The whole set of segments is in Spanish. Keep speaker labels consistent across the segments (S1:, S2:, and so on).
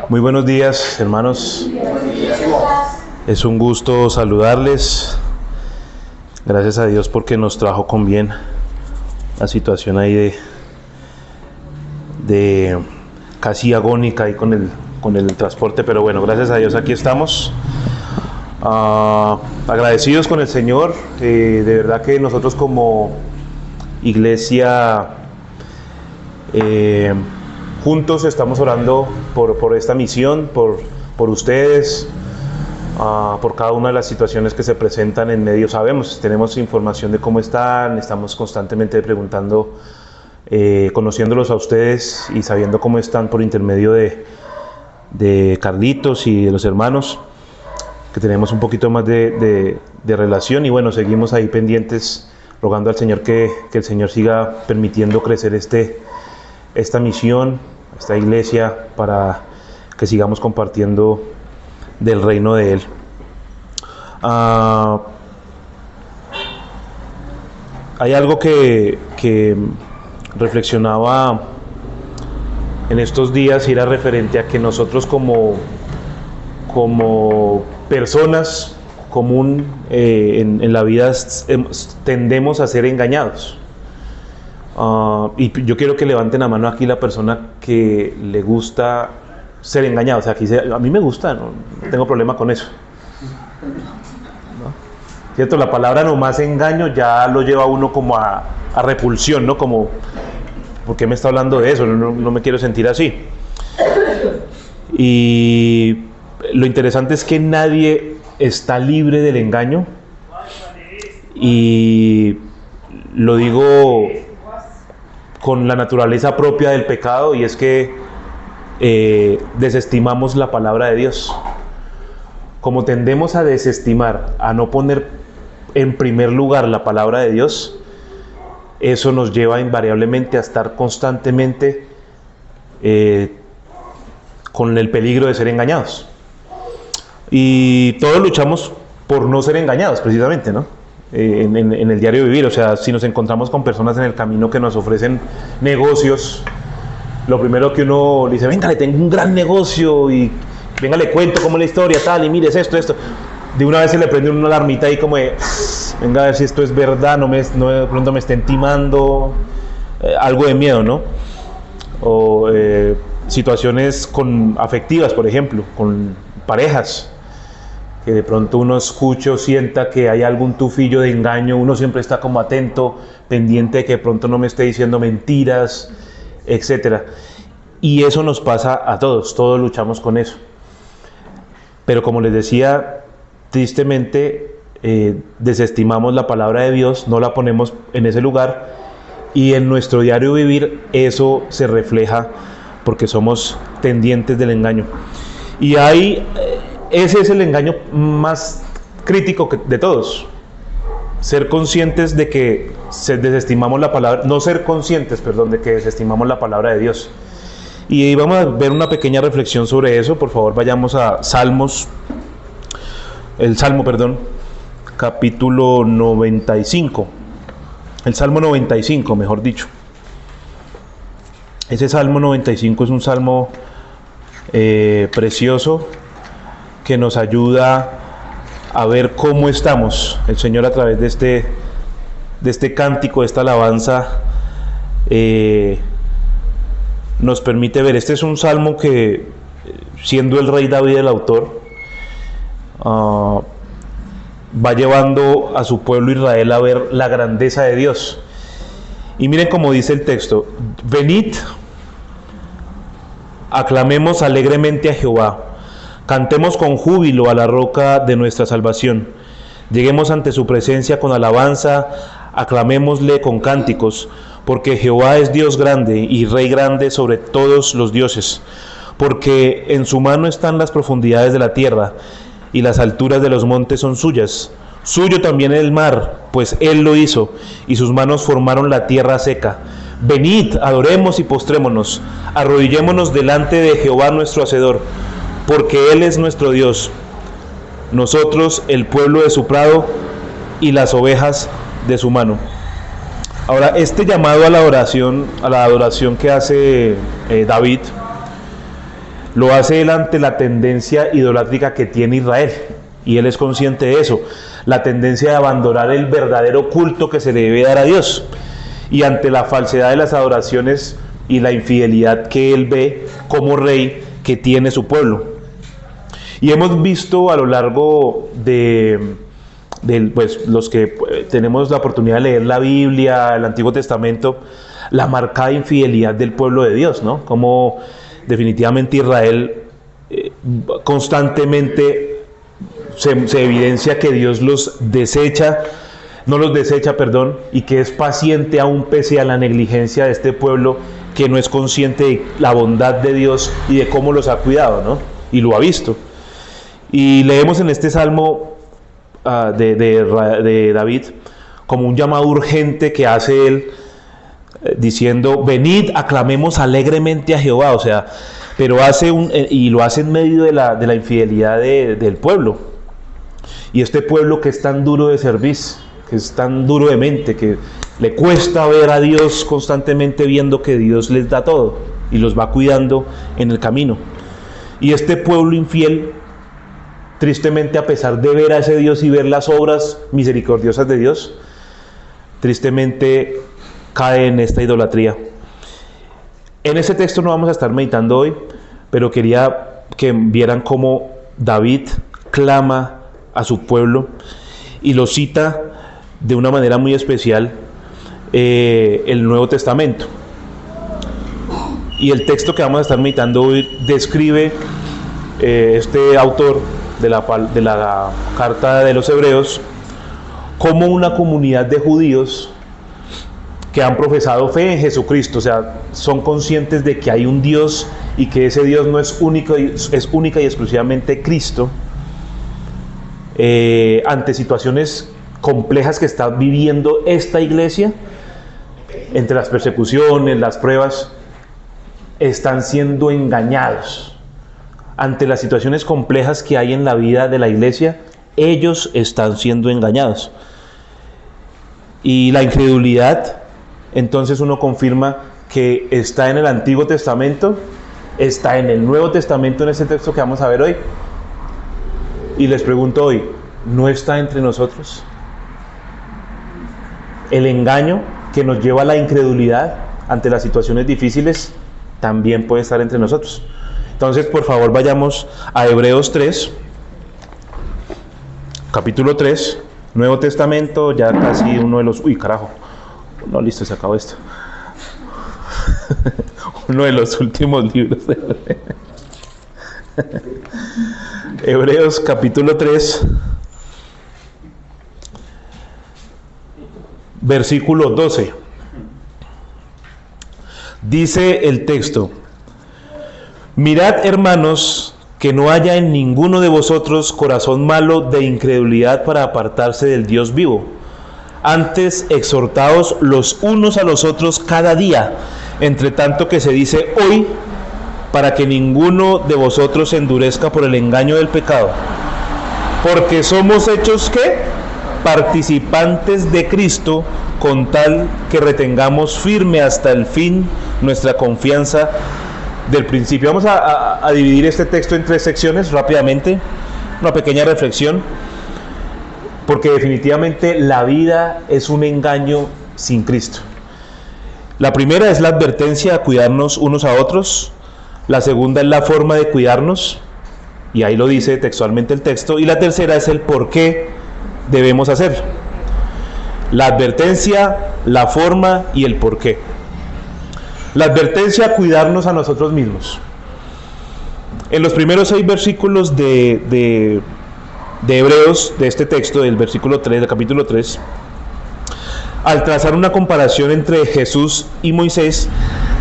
S1: Muy buenos días, hermanos. Es un gusto saludarles. Gracias a Dios porque nos trajo con bien la situación ahí de casi agónica ahí con el transporte, pero bueno, gracias a Dios aquí estamos. Agradecidos con el Señor. De verdad que nosotros como iglesia juntos estamos orando por esta misión, por ustedes, por cada una de las situaciones que se presentan en medio. Tenemos información de cómo están, estamos constantemente preguntando, conociéndolos a ustedes y sabiendo cómo están por intermedio de Carlitos y de los hermanos, que tenemos un poquito más de relación, y bueno, seguimos ahí pendientes, rogando al Señor que el Señor siga permitiendo crecer esta misión, esta iglesia, para que sigamos compartiendo del reino de Él. Hay algo que reflexionaba en estos días, y era referente a que nosotros como personas común en la vida tendemos a ser engañados. Y yo quiero que levanten la mano aquí la persona que le gusta ser engañado. O sea, aquí a mí me gusta, no tengo problema con eso, ¿no? ¿Cierto? La palabra nomás engaño ya lo lleva a uno como a repulsión, ¿no? Como, ¿por qué me está hablando de eso? No me quiero sentir así. Y lo interesante es que nadie está libre del engaño, y lo digo con la naturaleza propia del pecado, y es que desestimamos la palabra de Dios. Como tendemos a desestimar, a no poner en primer lugar la palabra de Dios, eso nos lleva invariablemente a estar constantemente con el peligro de ser engañados. Y todos luchamos por no ser engañados, precisamente, ¿no? En el diario vivir. O sea, si nos encontramos con personas en el camino que nos ofrecen negocios, lo primero que uno dice: venga, le tengo un gran negocio, y venga, le cuento cómo es la historia, tal, y mire, es esto. De una vez se le prende una alarmita ahí como de: venga, a ver si esto es verdad, no de pronto me estén timando, algo de miedo, ¿no? O situaciones afectivas, por ejemplo, con parejas, que de pronto uno escuche o sienta que hay algún tufillo de engaño. Uno siempre está como atento, pendiente de que de pronto no me esté diciendo mentiras, etcétera. Y eso nos pasa a todos luchamos con eso. Pero como les decía, tristemente desestimamos la palabra de Dios, no la ponemos en ese lugar, y en nuestro diario vivir eso se refleja porque somos tendientes del engaño. Y ese es el engaño más crítico de todos. Ser conscientes de que desestimamos la palabra, no ser conscientes, perdón, de que desestimamos la palabra de Dios. Y vamos a ver una pequeña reflexión sobre eso. Por favor, vayamos a capítulo 95. El Salmo 95, mejor dicho. Ese Salmo 95 es un salmo precioso, que nos ayuda a ver cómo estamos. El Señor, a través de este cántico, de esta alabanza, nos permite ver. Este es un salmo que, siendo el rey David el autor, va llevando a su pueblo Israel a ver la grandeza de Dios. Y miren cómo dice el texto: venid, aclamemos alegremente a Jehová, cantemos con júbilo a la roca de nuestra salvación. Lleguemos ante su presencia con alabanza, aclamémosle con cánticos, porque Jehová es Dios grande y Rey grande sobre todos los dioses. Porque en su mano están las profundidades de la tierra, y las alturas de los montes son suyas. Suyo también el mar, pues Él lo hizo, y sus manos formaron la tierra seca. Venid, adoremos y postrémonos, arrodillémonos delante de Jehová nuestro Hacedor, porque Él es nuestro Dios, nosotros el pueblo de su prado y las ovejas de su mano. Ahora, este llamado a la adoración que hace David, Lo hace él ante la tendencia idolátrica que tiene Israel, y él es consciente de eso, la tendencia de abandonar el verdadero culto que se le debe dar a Dios, y ante la falsedad de las adoraciones y la infidelidad que él ve como rey que tiene su pueblo. Y hemos visto a lo largo de pues, los que tenemos la oportunidad de leer la Biblia, el Antiguo Testamento, la marcada infidelidad del pueblo de Dios, ¿no? Como definitivamente Israel constantemente se evidencia que Dios no los desecha, y que es paciente aún pese a la negligencia de este pueblo que no es consciente de la bondad de Dios y de cómo los ha cuidado, ¿no? Y lo ha visto. Y leemos en este salmo de David como un llamado urgente que hace él, diciendo: venid, aclamemos alegremente a Jehová. O sea, pero y lo hace en medio de la infidelidad del pueblo. Y este pueblo que es tan duro de cerviz, que es tan duro de mente, que le cuesta ver a Dios constantemente, viendo que Dios les da todo y los va cuidando en el camino. Y este pueblo infiel, tristemente, a pesar de ver a ese Dios y ver las obras misericordiosas de Dios, tristemente cae en esta idolatría. En ese texto no vamos a estar meditando hoy, pero quería que vieran cómo David clama a su pueblo y lo cita de una manera muy especial el Nuevo Testamento. Y el texto que vamos a estar meditando hoy describe este autor de la carta de los Hebreos como una comunidad de judíos que han profesado fe en Jesucristo. O sea, son conscientes de que hay un Dios y que ese Dios no es único, es única y exclusivamente Cristo. Ante situaciones complejas que está viviendo esta iglesia, entre las persecuciones, las pruebas, están siendo engañados. Ante las situaciones complejas que hay en la vida de la iglesia, ellos están siendo engañados. Y la incredulidad, entonces uno confirma que está en el Antiguo Testamento, está en el Nuevo Testamento, en este texto que vamos a ver hoy. Y les pregunto hoy, ¿no está entre nosotros? El engaño que nos lleva a la incredulidad ante las situaciones difíciles también puede estar entre nosotros. Entonces, por favor, vayamos a Hebreos 3, capítulo 3, Nuevo Testamento, ya casi uno de los... Uy, carajo. No, listo, se acabó esto. Uno de los últimos libros. Hebreos, capítulo 3, versículo 12. Dice el texto: mirad, hermanos, que no haya en ninguno de vosotros corazón malo de incredulidad para apartarse del Dios vivo. Antes, exhortaos los unos a los otros cada día, entre tanto que se dice hoy, para que ninguno de vosotros se endurezca por el engaño del pecado. Porque somos hechos, ¿qué? Participantes de Cristo, con tal que retengamos firme hasta el fin nuestra confianza del principio. Vamos a dividir este texto en 3 secciones rápidamente, una pequeña reflexión, porque definitivamente la vida es un engaño sin Cristo. La primera es la advertencia a cuidarnos unos a otros. La segunda es la forma de cuidarnos, y ahí lo dice textualmente el texto. Y la tercera es el por qué debemos hacerlo. La advertencia, la forma y el por qué. La advertencia a cuidarnos a nosotros mismos. En los primeros 6 versículos de Hebreos, de este texto, del versículo 3, del capítulo 3, al trazar una comparación entre Jesús y Moisés,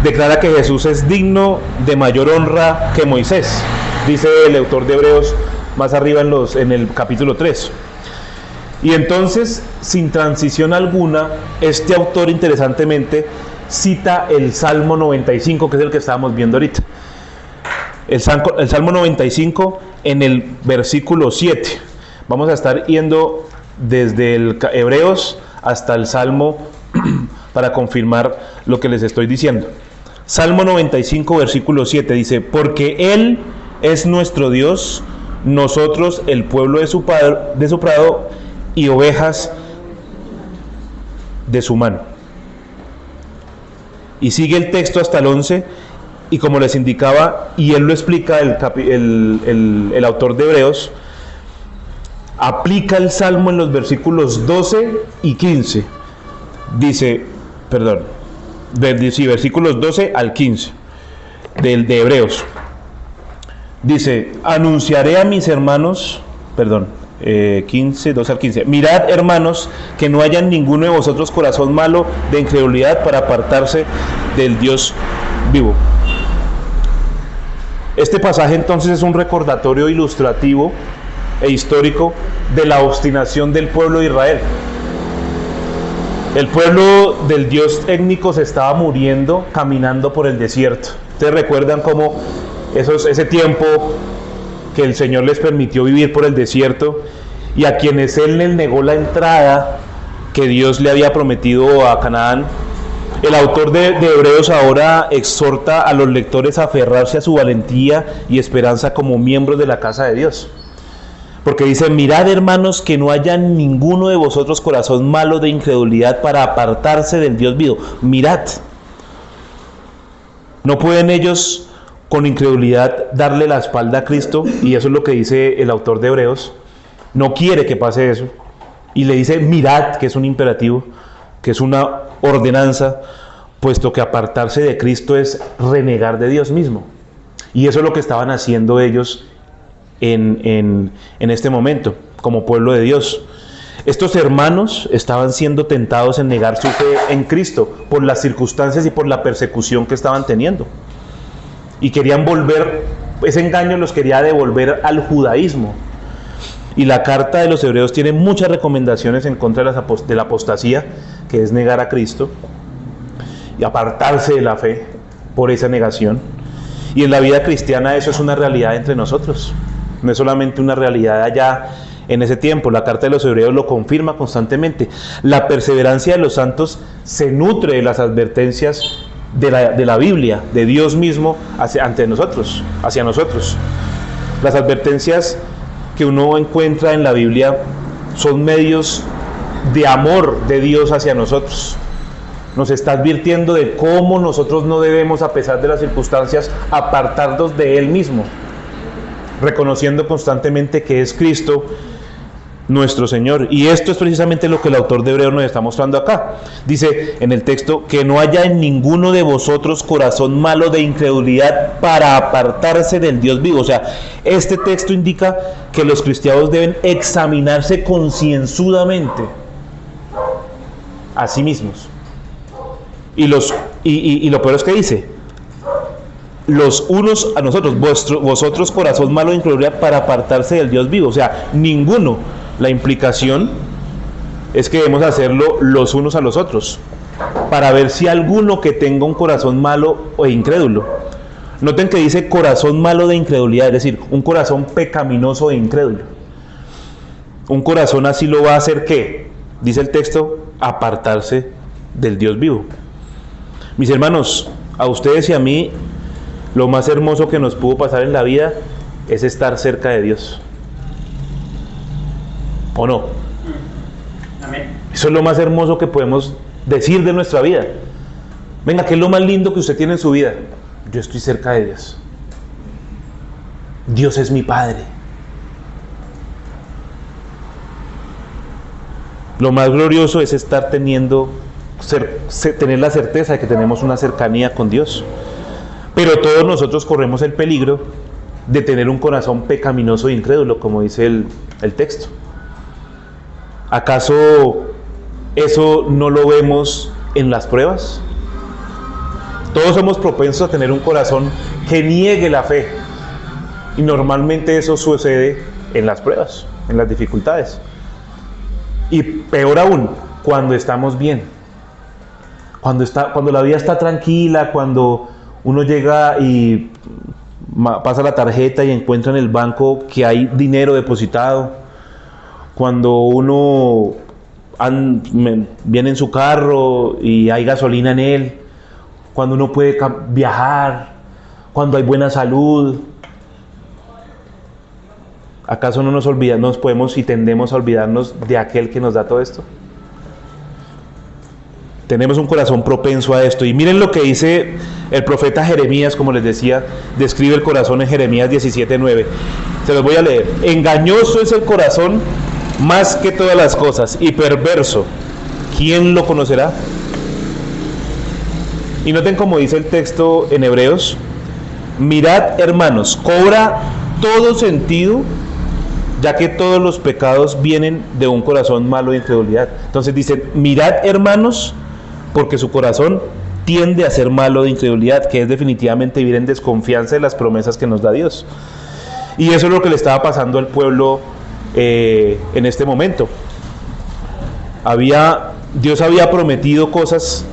S1: declara que Jesús es digno de mayor honra que Moisés, dice el autor de Hebreos más arriba en el capítulo 3. Y entonces, sin transición alguna, este autor interesantemente cita el Salmo 95, que es el que estábamos viendo ahorita. El Salmo 95 en el versículo 7. Vamos a estar yendo desde el Hebreos hasta el Salmo para confirmar lo que les estoy diciendo. Salmo 95, versículo 7 dice: porque Él es nuestro Dios, nosotros el pueblo de su prado y ovejas de su mano. Y sigue el texto hasta el 11, y como les indicaba, y él lo explica, el autor de Hebreos, aplica el Salmo en los versículos 12 y 15. Dice, versículos 12 al 15 de Hebreos. Dice: anunciaré a mis hermanos, 15, 12 al 15. Mirad, hermanos, que no haya en ninguno de vosotros corazón malo de incredulidad para apartarse del Dios vivo. Este pasaje entonces es un recordatorio ilustrativo e histórico de la obstinación del pueblo de Israel. El pueblo del Dios étnico se estaba muriendo caminando por el desierto. Ustedes recuerdan cómo ese tiempo que el Señor les permitió vivir por el desierto, y a quienes Él les negó la entrada que Dios le había prometido a Canaán. El autor de Hebreos ahora exhorta a los lectores a aferrarse a su valentía y esperanza como miembros de la casa de Dios. Porque dice: mirad, hermanos, que no haya en ninguno de vosotros corazón malo de incredulidad para apartarse del Dios vivo. Mirad. No pueden ellos con incredulidad darle la espalda a Cristo, y eso es lo que dice el autor de Hebreos. No quiere que pase eso, y le dice mirad, que es un imperativo, que es una ordenanza, puesto que apartarse de Cristo es renegar de Dios mismo. Y eso es lo que estaban haciendo ellos en este momento, como pueblo de Dios. Estos hermanos estaban siendo tentados en negar su fe en Cristo por las circunstancias y por la persecución que estaban teniendo. Y querían volver, ese engaño los quería devolver al judaísmo. Y la carta de los Hebreos tiene muchas recomendaciones en contra de la apostasía, que es negar a Cristo y apartarse de la fe por esa negación. Y en la vida cristiana eso es una realidad entre nosotros, no es solamente una realidad allá en ese tiempo. La carta de los Hebreos lo confirma constantemente. La perseverancia de los santos se nutre de las advertencias de la Biblia, de Dios mismo hacia nosotros. Las advertencias que uno encuentra en la Biblia son medios de amor de Dios hacia nosotros. Nos está advirtiendo de cómo nosotros no debemos, a pesar de las circunstancias, apartarnos de Él mismo, reconociendo constantemente que es Cristo nuestro Señor. Y esto es precisamente lo que el autor de Hebreos nos está mostrando acá. Dice en el texto: que no haya en ninguno de vosotros corazón malo de incredulidad para apartarse del Dios vivo. O sea, este texto indica que los cristianos deben examinarse concienzudamente a sí mismos. Y lo peor es que dice: los unos a nosotros, vosotros corazón malo de incredulidad para apartarse del Dios vivo. O sea, ninguno. La implicación es que debemos hacerlo los unos a los otros, para ver si alguno que tenga un corazón malo o incrédulo. Noten que dice corazón malo de incredulidad, es decir, un corazón pecaminoso e incrédulo. Un corazón así lo va a hacer, ¿qué? Dice el texto: apartarse del Dios vivo. Mis hermanos, a ustedes y a mí, lo más hermoso que nos pudo pasar en la vida es estar cerca de Dios. ¿O no? Amén. Eso es lo más hermoso que podemos decir de nuestra vida. Venga, ¿qué es lo más lindo que usted tiene en su vida? Yo estoy cerca de Dios. Dios es mi Padre. Lo más glorioso es estar tener la certeza de que tenemos una cercanía con Dios. Pero todos nosotros corremos el peligro de tener un corazón pecaminoso e incrédulo, como dice el texto. ¿Acaso eso no lo vemos en las pruebas? Todos somos propensos a tener un corazón que niegue la fe. Y normalmente eso sucede en las pruebas, en las dificultades. Y peor aún, cuando estamos bien. Cuando la vida está tranquila, cuando uno llega y pasa la tarjeta y encuentra en el banco que hay dinero depositado. Cuando uno viene en su carro y hay gasolina en él. cuando uno puede viajar, cuando hay buena salud. ¿Acaso no nos podemos y tendemos a olvidarnos de aquel que nos da todo esto? Tenemos un corazón propenso a esto. Y miren lo que dice el profeta Jeremías, como les decía, describe el corazón en Jeremías 17:9. Se los voy a leer. Engañoso es el corazón más que todas las cosas y perverso. ¿Quién lo conocerá? Y noten como dice el texto en Hebreos. Mirad, hermanos, cobra todo sentido, ya que todos los pecados vienen de un corazón malo de incredulidad. Entonces dice, mirad, hermanos, porque su corazón tiende a ser malo de incredulidad, que es definitivamente vivir en desconfianza de las promesas que nos da Dios. Y eso es lo que le estaba pasando al pueblo en este momento. Dios había prometido cosas,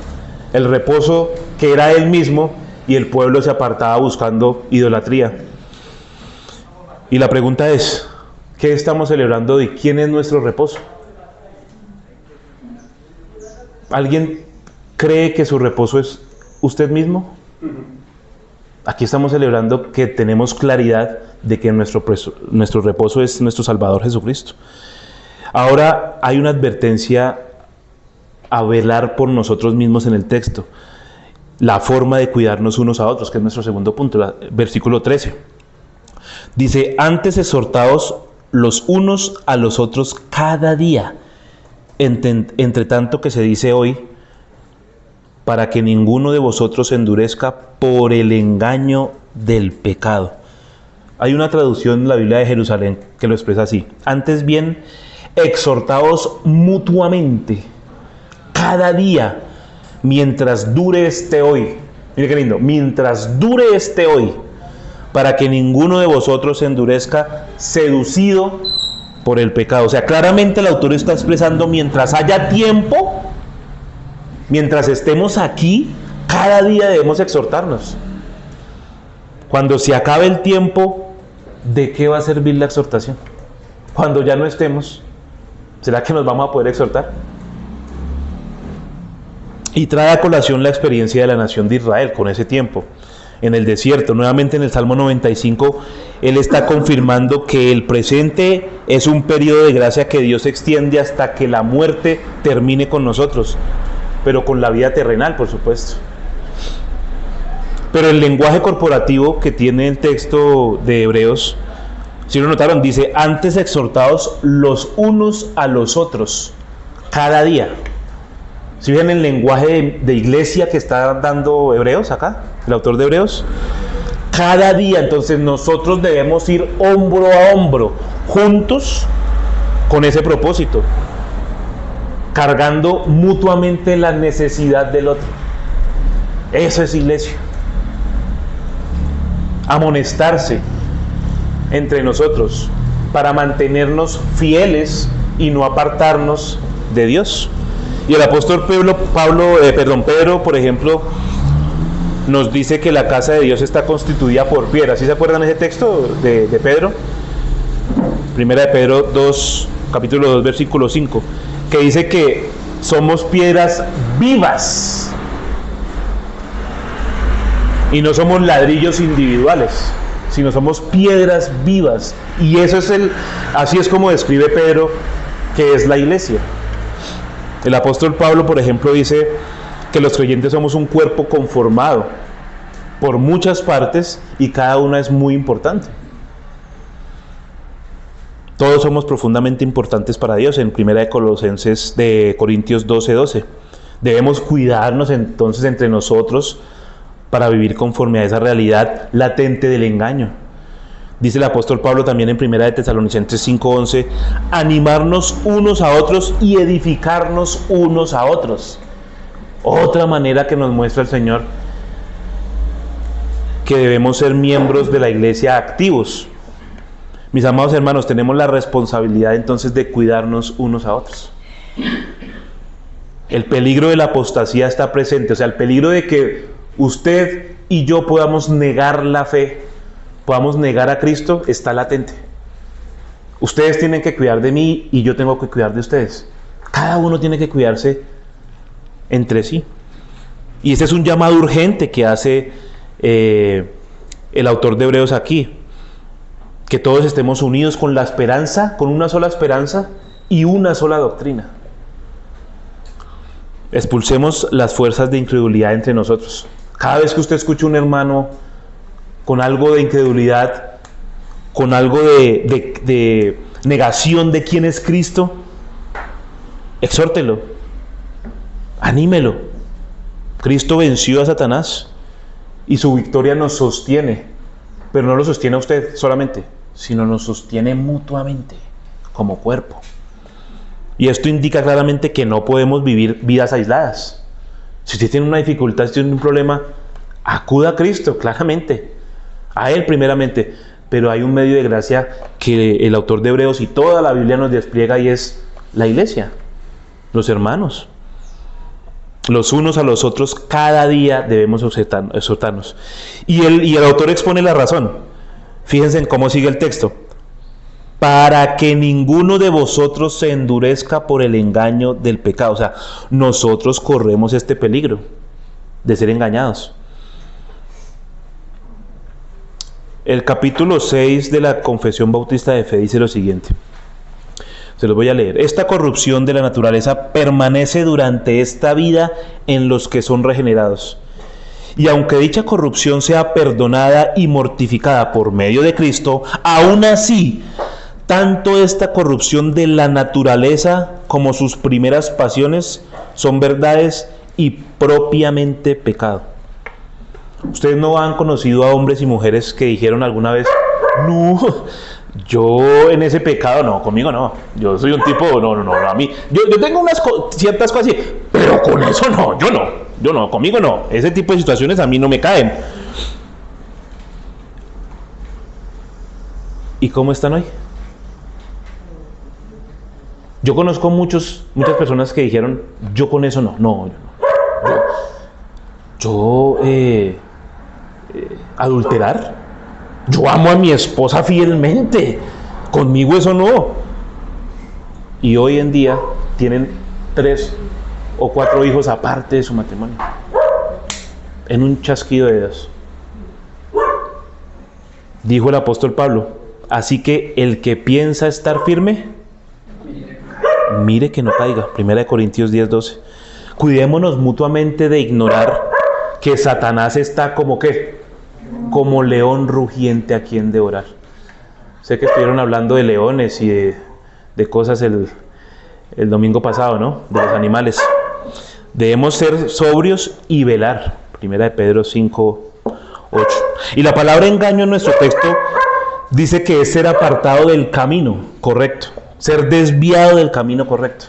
S1: el reposo que era Él mismo, y el pueblo se apartaba buscando idolatría. Y la pregunta es, ¿qué estamos celebrando y quién es nuestro reposo? ¿Alguien cree que su reposo es usted mismo? Aquí estamos celebrando que tenemos claridad de que nuestro reposo es nuestro Salvador Jesucristo. Ahora hay una advertencia a velar por nosotros mismos en el texto. La forma de cuidarnos unos a otros, que es nuestro segundo punto, versículo 13. Dice, antes exhortaos los unos a los otros cada día, entre tanto que se dice hoy, para que ninguno de vosotros se endurezca por el engaño del pecado. Hay una traducción en la Biblia de Jerusalén que lo expresa así. Antes bien, exhortaos mutuamente cada día, mientras dure este hoy. Mire qué lindo, mientras dure este hoy, para que ninguno de vosotros se endurezca seducido por el pecado. O sea, claramente el autor está expresando mientras haya tiempo, mientras estemos aquí, cada día debemos exhortarnos. Cuando se acabe el tiempo, ¿de qué va a servir la exhortación? Cuando ya no estemos, ¿será que nos vamos a poder exhortar? Y trae a colación la experiencia de la nación de Israel con ese tiempo en el desierto. Nuevamente en el Salmo 95, él está confirmando que el presente es un periodo de gracia que Dios extiende hasta que la muerte termine con nosotros, pero con la vida terrenal, por supuesto. Pero el lenguaje corporativo que tiene el texto de Hebreos, si lo notaron, dice, antes exhortados los unos a los otros, cada día. Si ven el lenguaje de iglesia que está dando Hebreos acá, el autor de Hebreos, cada día, entonces nosotros debemos ir hombro a hombro, juntos, con ese propósito, cargando mutuamente la necesidad del otro. Eso es iglesia. Amonestarse entre nosotros para mantenernos fieles y no apartarnos de Dios. Y el apóstol Pedro, por ejemplo, nos dice que la casa de Dios está constituida por piedras. ¿Sí se acuerdan ese texto de Pedro? Primera de Pedro 2, capítulo 2, versículo 5, que dice que somos piedras vivas y no somos ladrillos individuales, sino somos piedras vivas. Y eso es así es como describe Pedro que es la iglesia. El apóstol Pablo, por ejemplo, dice que los creyentes somos un cuerpo conformado por muchas partes y cada una es muy importante. Todos somos profundamente importantes para Dios. En Primera de Corintios 12:12. Debemos cuidarnos entonces entre nosotros para vivir conforme a esa realidad latente del engaño. Dice el apóstol Pablo también en Primera de Tesalonicenses 5:11, animarnos unos a otros y edificarnos unos a otros. Otra manera que nos muestra el Señor que debemos ser miembros de la iglesia activos. Mis amados hermanos, tenemos la responsabilidad entonces de cuidarnos unos a otros. El peligro de la apostasía está presente, o sea, el peligro de que usted y yo podamos negar la fe, podamos negar a Cristo, está latente. Ustedes tienen que cuidar de mí y yo tengo que cuidar de ustedes. Cada uno tiene que cuidarse entre sí. Y este es un llamado urgente que hace el autor de Hebreos aquí. Que todos estemos unidos con la esperanza, con una sola esperanza y una sola doctrina. Expulsemos las fuerzas de incredulidad entre nosotros. Cada vez que usted escuche a un hermano con algo de incredulidad, con algo de negación de quién es Cristo, exhórtelo, anímelo. Cristo venció a Satanás y su victoria nos sostiene, pero no lo sostiene a usted solamente, sino nos sostiene mutuamente como cuerpo. Y esto indica claramente que no podemos vivir vidas aisladas. Si usted tiene una dificultad, si tiene un problema, acuda a Cristo, claramente, a Él primeramente. Pero hay un medio de gracia que el autor de Hebreos y toda la Biblia nos despliega, y es la iglesia, los hermanos. Los unos a los otros cada día debemos exhortarnos. Y el autor expone la razón. Fíjense en cómo sigue el texto. Para que ninguno de vosotros se endurezca por el engaño del pecado. O sea, nosotros corremos este peligro de ser engañados. El capítulo 6 de la Confesión Bautista de Fe dice lo siguiente. Se los voy a leer. Esta corrupción de la naturaleza permanece durante esta vida en los que son regenerados. Y aunque dicha corrupción sea perdonada y mortificada por medio de Cristo, aún así, tanto esta corrupción de la naturaleza como sus primeras pasiones son verdades y propiamente pecado. Ustedes no han conocido a hombres y mujeres que dijeron alguna vez, no, yo en ese pecado no, conmigo no, yo soy un tipo, no, a mí, yo tengo ciertas cosas así, pero con eso no, yo no, conmigo no, ese tipo de situaciones a mí no me caen. ¿Y cómo están hoy? Yo conozco muchas personas que dijeron, yo con eso no, yo adulterar, yo amo a mi esposa fielmente, conmigo eso no. Y hoy en día tienen 3 o 4 hijos aparte de su matrimonio, en un chasquido de dedos. Dijo el apóstol Pablo, así que el que piensa estar firme, mire que no caiga. 1 Corintios 10:12. Cuidémonos mutuamente de ignorar que Satanás está como ¿qué? Como león rugiente a quien devorar. Sé que estuvieron hablando de leones y de cosas el domingo pasado, ¿no? De los animales. Debemos ser sobrios y velar. 1 Pedro 5:8. Y la palabra engaño en nuestro texto dice que es ser apartado del camino correcto, ser desviado del camino correcto.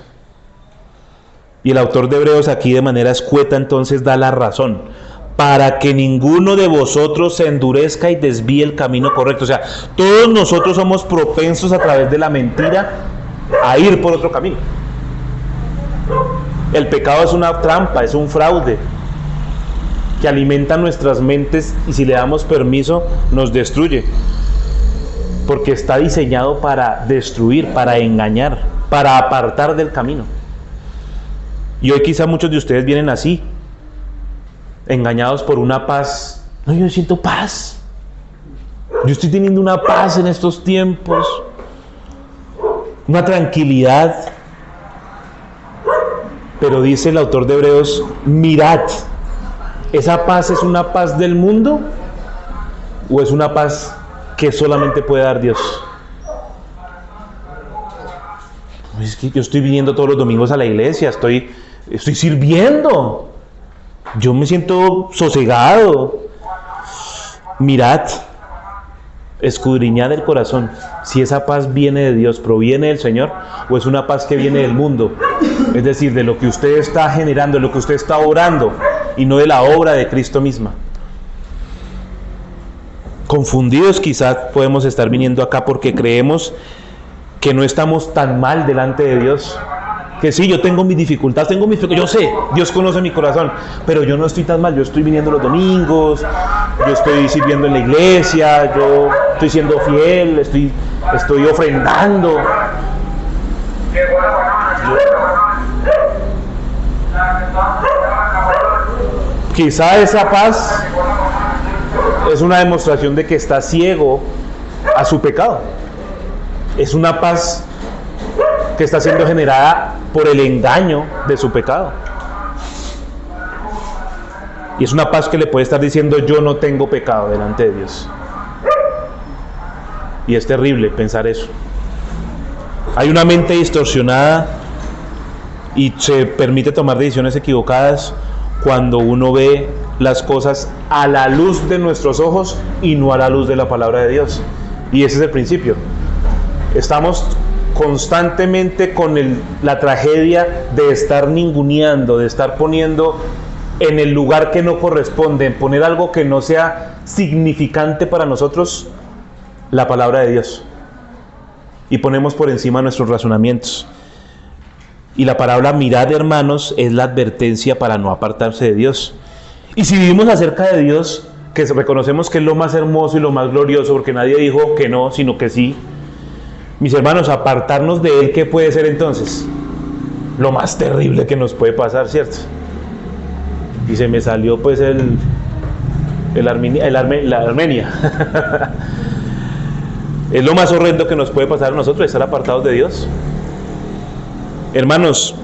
S1: Y el autor de Hebreos aquí de manera escueta entonces da la razón. Para que ninguno de vosotros se endurezca y desvíe el camino correcto. O sea, todos nosotros somos propensos a través de la mentira a ir por otro camino. El pecado es una trampa, es un fraude que alimenta nuestras mentes y si le damos permiso nos destruye. Porque está diseñado para destruir, para engañar, para apartar del camino. Y hoy quizá muchos de ustedes vienen así, engañados por una paz. No, yo siento paz. Yo estoy teniendo una paz en estos tiempos, una tranquilidad. Pero dice el autor de Hebreos, mirad, ¿esa paz es una paz del mundo o es una paz que solamente puede dar Dios? Es que yo estoy viniendo todos los domingos a la iglesia, estoy sirviendo. Yo me siento sosegado. Mirad, escudriñad el corazón, si esa paz viene de Dios, proviene del Señor, o es una paz que viene del mundo, es decir, de lo que usted está generando, de lo que usted está obrando, y no de la obra de Cristo misma. Confundidos quizás podemos estar viniendo acá porque creemos que no estamos tan mal delante de Dios. Que sí, yo tengo mis dificultades, yo sé, Dios conoce mi corazón, pero yo no estoy tan mal, yo estoy viniendo los domingos, yo estoy sirviendo en la iglesia, yo estoy siendo fiel, estoy ofrendando. Quizá esa paz es una demostración de que está ciego a su pecado. Es una paz que está siendo generada por el engaño de su pecado. Y es una paz que le puede estar diciendo: yo no tengo pecado delante de Dios. Y es terrible pensar eso. Hay una mente distorsionada y se permite tomar decisiones equivocadas cuando uno ve las cosas a la luz de nuestros ojos y no a la luz de la palabra de Dios. Y ese es el principio. Estamos constantemente con la tragedia de estar ninguneando, de estar poniendo en el lugar que no corresponde, en poner algo que no sea significante para nosotros, la palabra de Dios. Y ponemos por encima nuestros razonamientos. Y la palabra mirad, hermanos, es la advertencia para no apartarse de Dios. Y si vivimos acerca de Dios, que reconocemos que es lo más hermoso y lo más glorioso, porque nadie dijo que no, sino que sí, mis hermanos, apartarnos de Él, ¿qué puede ser entonces? Lo más terrible que nos puede pasar, ¿cierto? Y se me salió pues la Armenia. Es lo más horrendo que nos puede pasar a nosotros, estar apartados de Dios. Hermanos,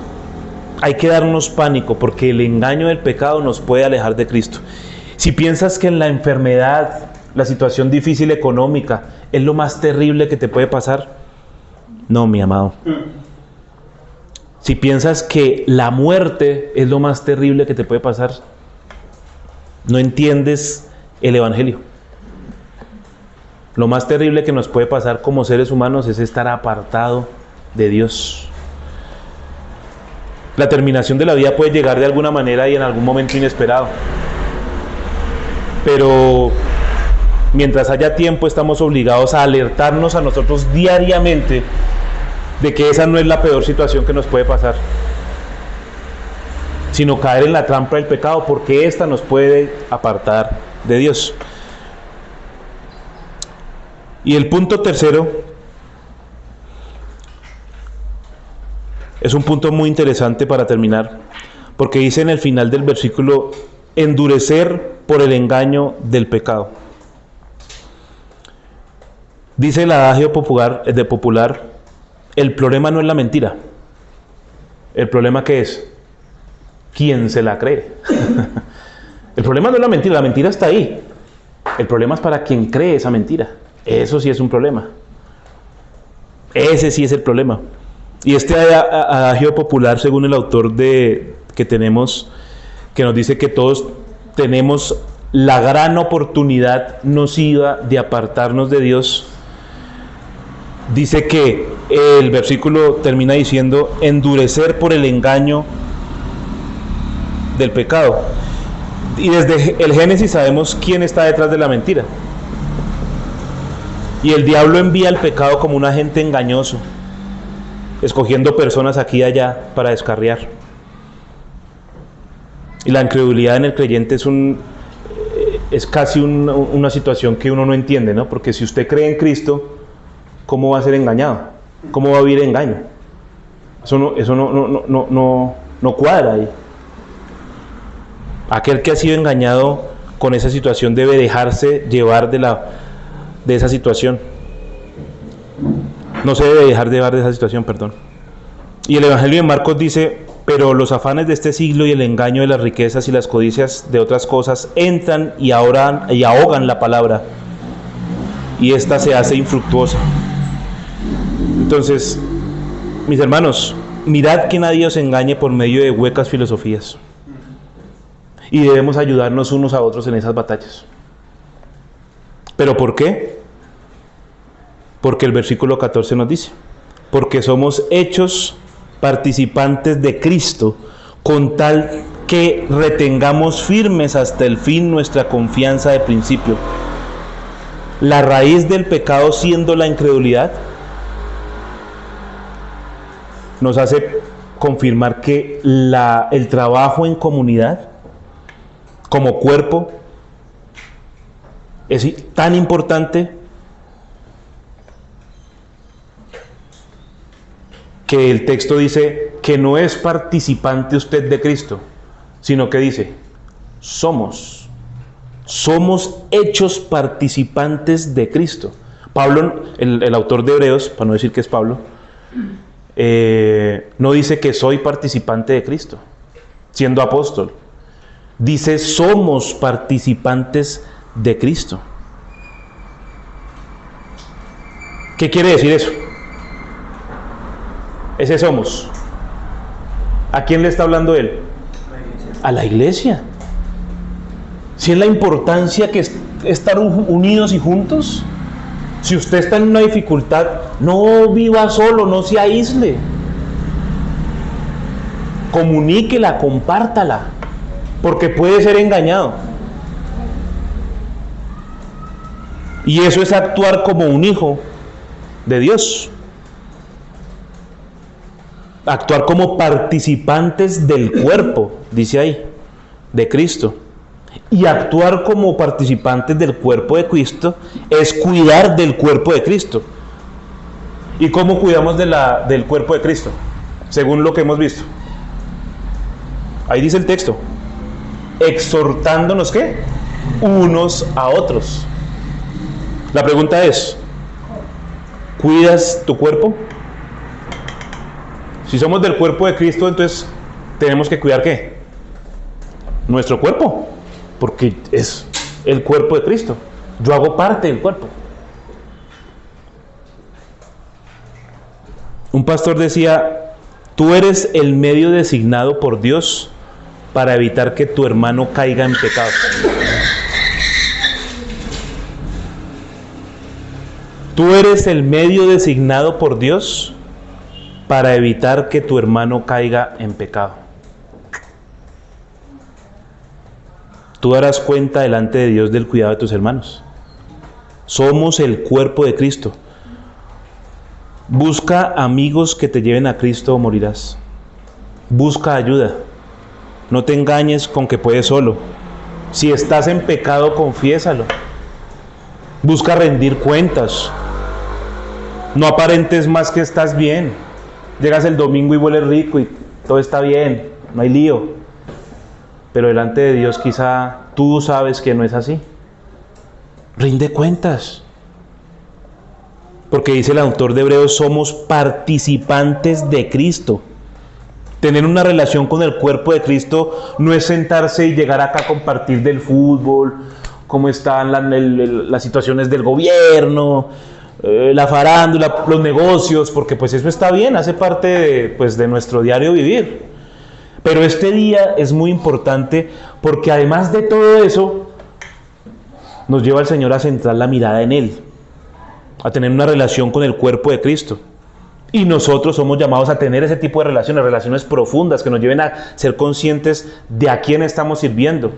S1: hay que darnos pánico, porque el engaño del pecado nos puede alejar de Cristo. Si piensas que en la enfermedad, la situación difícil económica, es lo más terrible que te puede pasar, no, mi amado. Si piensas que la muerte es lo más terrible que te puede pasar, no entiendes el Evangelio. Lo más terrible que nos puede pasar como seres humanos es estar apartado de Dios. La terminación de la vida puede llegar de alguna manera y en algún momento inesperado. Pero mientras haya tiempo, estamos obligados a alertarnos a nosotros diariamente de que esa no es la peor situación que nos puede pasar, sino caer en la trampa del pecado, porque esta nos puede apartar de Dios. Y el punto tercero es un punto muy interesante para terminar, porque dice en el final del versículo: endurecer por el engaño del pecado. Dice el adagio popular, el problema no es la mentira. ¿El problema qué es? ¿Quién se la cree? El problema no es la mentira está ahí. El problema es para quien cree esa mentira. Eso sí es un problema. Ese sí es el problema. Y este adagio popular, según el autor que tenemos, que nos dice que todos tenemos la gran oportunidad nociva de apartarnos de Dios, dice que el versículo termina diciendo: endurecer por el engaño del pecado. Y desde el Génesis sabemos quién está detrás de la mentira. Y el diablo envía el pecado como un agente engañoso, escogiendo personas aquí y allá para descarriar. Y la incredulidad en el creyente es casi una situación que uno no entiende, ¿no? Porque si usted cree en Cristo, ¿cómo va a ser engañado? ¿Cómo va a vivir engaño? Eso no cuadra ahí. Aquel que ha sido engañado con esa situación debe dejarse llevar de esa situación. No se debe dejar llevar de esa situación, perdón. Y el Evangelio de Marcos dice: pero los afanes de este siglo y el engaño de las riquezas y las codicias de otras cosas entran y ahogan la palabra, y ésta se hace infructuosa. Entonces, mis hermanos, mirad que nadie os engañe por medio de huecas filosofías. Y debemos ayudarnos unos a otros en esas batallas. ¿Pero por qué? Porque el versículo 14 nos dice: porque somos hechos participantes de Cristo, con tal que retengamos firmes hasta el fin nuestra confianza de principio. La raíz del pecado, siendo la incredulidad, nos hace confirmar que el trabajo en comunidad, como cuerpo, es tan importante que el texto dice que no es participante usted de Cristo, sino que dice: somos. Somos hechos participantes de Cristo. Pablo, el autor de Hebreos, para no decir que es Pablo, no dice que soy participante de Cristo, siendo apóstol. Dice, somos participantes de Cristo. ¿Qué quiere decir eso? Ese somos. ¿A quién le está hablando él? A la iglesia. Si es la importancia que es estar unidos y juntos. Si usted está en una dificultad, no viva solo, no se aísle. Comuníquela, compártala, porque puede ser engañado. Y eso es actuar como un hijo de Dios. Actuar como participantes del cuerpo, dice ahí, de Cristo. Y actuar como participantes del cuerpo de Cristo es cuidar del cuerpo de Cristo. ¿Y cómo cuidamos del cuerpo de Cristo? Según lo que hemos visto. Ahí dice el texto. Exhortándonos, ¿qué? Unos a otros. La pregunta es, ¿cuidas tu cuerpo? Si somos del cuerpo de Cristo, entonces tenemos que cuidar ¿qué? Nuestro cuerpo, porque es el cuerpo de Cristo. Yo hago parte del cuerpo. Un pastor decía, tú eres el medio designado por Dios para evitar que tu hermano caiga en pecado. Tú eres el medio designado por Dios para evitar que tu hermano caiga en pecado. Tú darás cuenta delante de Dios del cuidado de tus hermanos. Somos el cuerpo de Cristo. Busca amigos que te lleven a Cristo o morirás. Busca ayuda. No te engañes con que puedes solo. Si estás en pecado, confiésalo. Busca rendir cuentas. No aparentes más que estás bien. Llegas el domingo y hueles rico y todo está bien, no hay lío. Pero delante de Dios quizá tú sabes que no es así. Rinde cuentas. Porque dice el autor de Hebreos, somos participantes de Cristo. Tener una relación con el cuerpo de Cristo no es sentarse y llegar acá a compartir del fútbol, cómo están las situaciones del gobierno, la farándula, los negocios, porque pues eso está bien, hace parte de nuestro diario vivir. Pero este día es muy importante porque además de todo eso, nos lleva el Señor a centrar la mirada en Él, a tener una relación con el cuerpo de Cristo. Y nosotros somos llamados a tener ese tipo de relaciones, relaciones profundas que nos lleven a ser conscientes de a quién estamos sirviendo,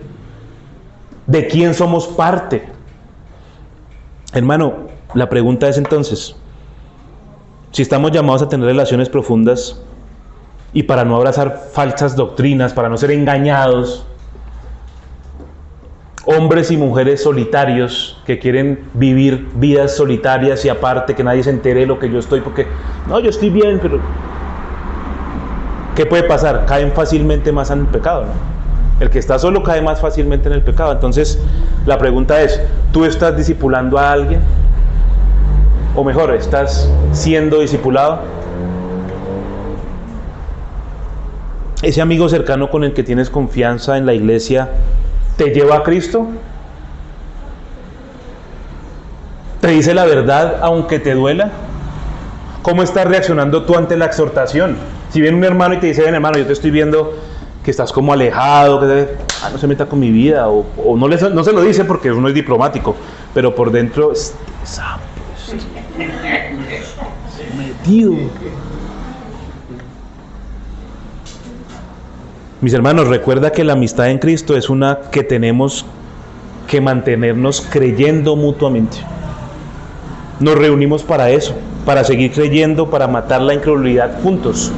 S1: de quién somos parte. Hermano, la pregunta es entonces, si estamos llamados a tener relaciones profundas y para no abrazar falsas doctrinas, para no ser engañados, hombres y mujeres solitarios que quieren vivir vidas solitarias y aparte, que nadie se entere de lo que yo estoy, porque no, yo estoy bien, pero ¿qué puede pasar? Caen fácilmente más en el pecado, ¿no? El que está solo cae más fácilmente en el pecado. Entonces, la pregunta es, ¿tú estás discipulando a alguien? O mejor, ¿estás siendo discipulado? Ese amigo cercano con el que tienes confianza en la iglesia, ¿te lleva a Cristo? ¿Te dice la verdad aunque te duela? ¿Cómo estás reaccionando tú ante la exhortación? Si viene un hermano y te dice, ven hermano, yo te estoy viendo que estás como alejado, que no se meta con mi vida, o no se lo dice porque uno es diplomático, pero por dentro metido. Mis hermanos, recuerda que la amistad en Cristo es una que tenemos que mantenernos creyendo mutuamente. Nos reunimos para eso, para seguir creyendo, para matar la incredulidad juntos.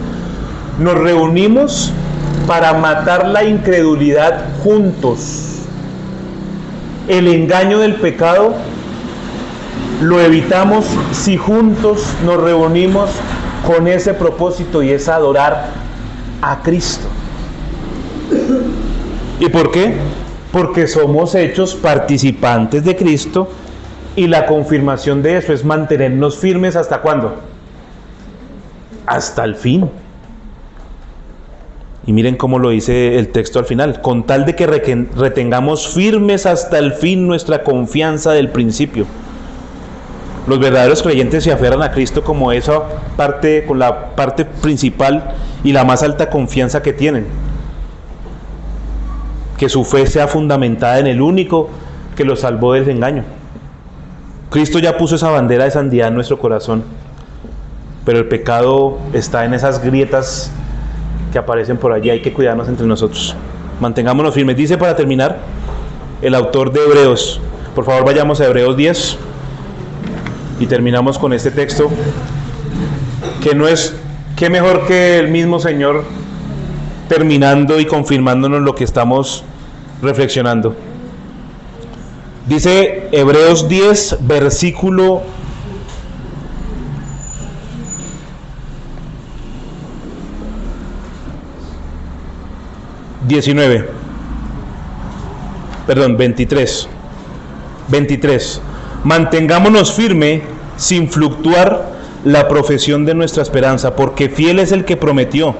S1: Nos reunimos para matar la incredulidad juntos. El engaño del pecado lo evitamos si juntos nos reunimos con ese propósito, y es adorar a Cristo. ¿Y por qué? porque somos hechos participantes de Cristo, y la confirmación de eso es mantenernos firmes. ¿Hasta cuándo? Hasta el fin. Y miren cómo lo dice el texto al final: con tal de que retengamos firmes hasta el fin nuestra confianza del principio. Los verdaderos creyentes se aferran a Cristo como esa parte, con la parte principal y la más alta confianza que tienen. Que su fe sea fundamentada en el único que los salvó del engaño. Cristo ya puso esa bandera de santidad en nuestro corazón, pero el pecado está en esas grietas que aparecen por allí. Hay que cuidarnos entre nosotros. Mantengámonos firmes. Dice, para terminar, el autor de Hebreos. Por favor, vayamos a Hebreos 10 y terminamos con este texto, que no es, qué mejor que el mismo Señor terminando y confirmándonos lo que estamos reflexionando. Dice Hebreos 10, versículo 23. Mantengámonos firme sin fluctuar la profesión de nuestra esperanza, porque fiel es el que prometió.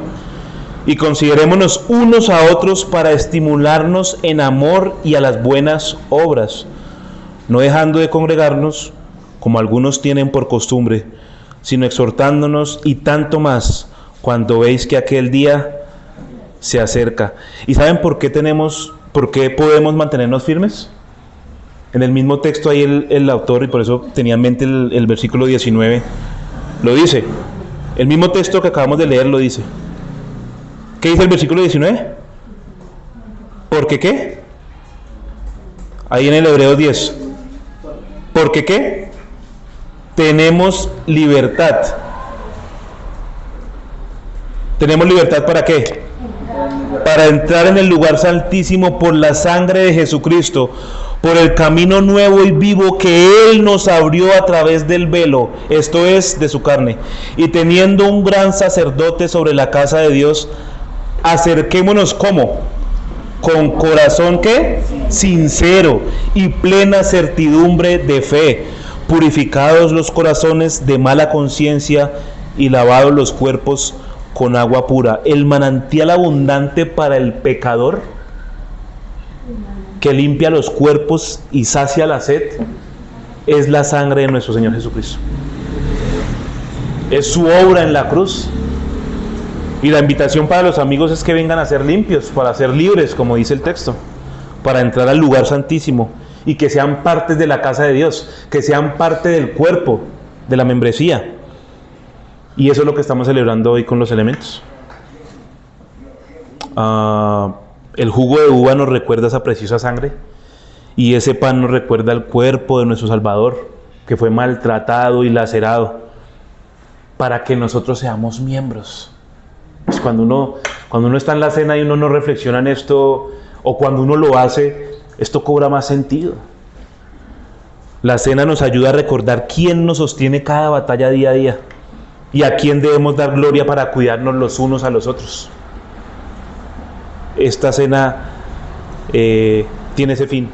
S1: Y considerémonos unos a otros para estimularnos en amor y a las buenas obras, no dejando de congregarnos, como algunos tienen por costumbre, sino exhortándonos, y tanto más cuando veis que aquel día se acerca. ¿Y saben por qué podemos mantenernos firmes? En el mismo texto ahí el autor, y por eso tenía en mente el versículo 19, lo dice. El mismo texto que acabamos de leer lo dice. ¿Qué dice el versículo 19? ¿Por qué qué? Ahí en el Hebreos 10. ¿Por qué qué? Tenemos libertad. ¿Tenemos libertad para qué? Para entrar en el lugar santísimo por la sangre de Jesucristo, por el camino nuevo y vivo que Él nos abrió a través del velo, esto es, de su carne. Y teniendo un gran sacerdote sobre la casa de Dios, acerquémonos, ¿cómo? Con corazón, ¿qué? Sincero y plena certidumbre de fe, purificados los corazones de mala conciencia y lavados los cuerpos con agua pura. El manantial abundante para el pecador, que limpia los cuerpos y sacia la sed, es la sangre de nuestro Señor Jesucristo. Es su obra en la cruz. Y la invitación para los amigos es que vengan a ser limpios, para ser libres, como dice el texto, para entrar al lugar santísimo y que sean partes de la casa de Dios, que sean parte del cuerpo, de la membresía. Y eso es lo que estamos celebrando hoy con los elementos. El jugo de uva nos recuerda esa preciosa sangre, y ese pan nos recuerda el cuerpo de nuestro Salvador, que fue maltratado y lacerado para que nosotros seamos miembros. Pues cuando uno está en la cena y uno no reflexiona en esto, o cuando uno lo hace, esto cobra más sentido. La cena nos ayuda a recordar quién nos sostiene cada batalla día a día y a quién debemos dar gloria para cuidarnos los unos a los otros. Esta cena tiene ese fin.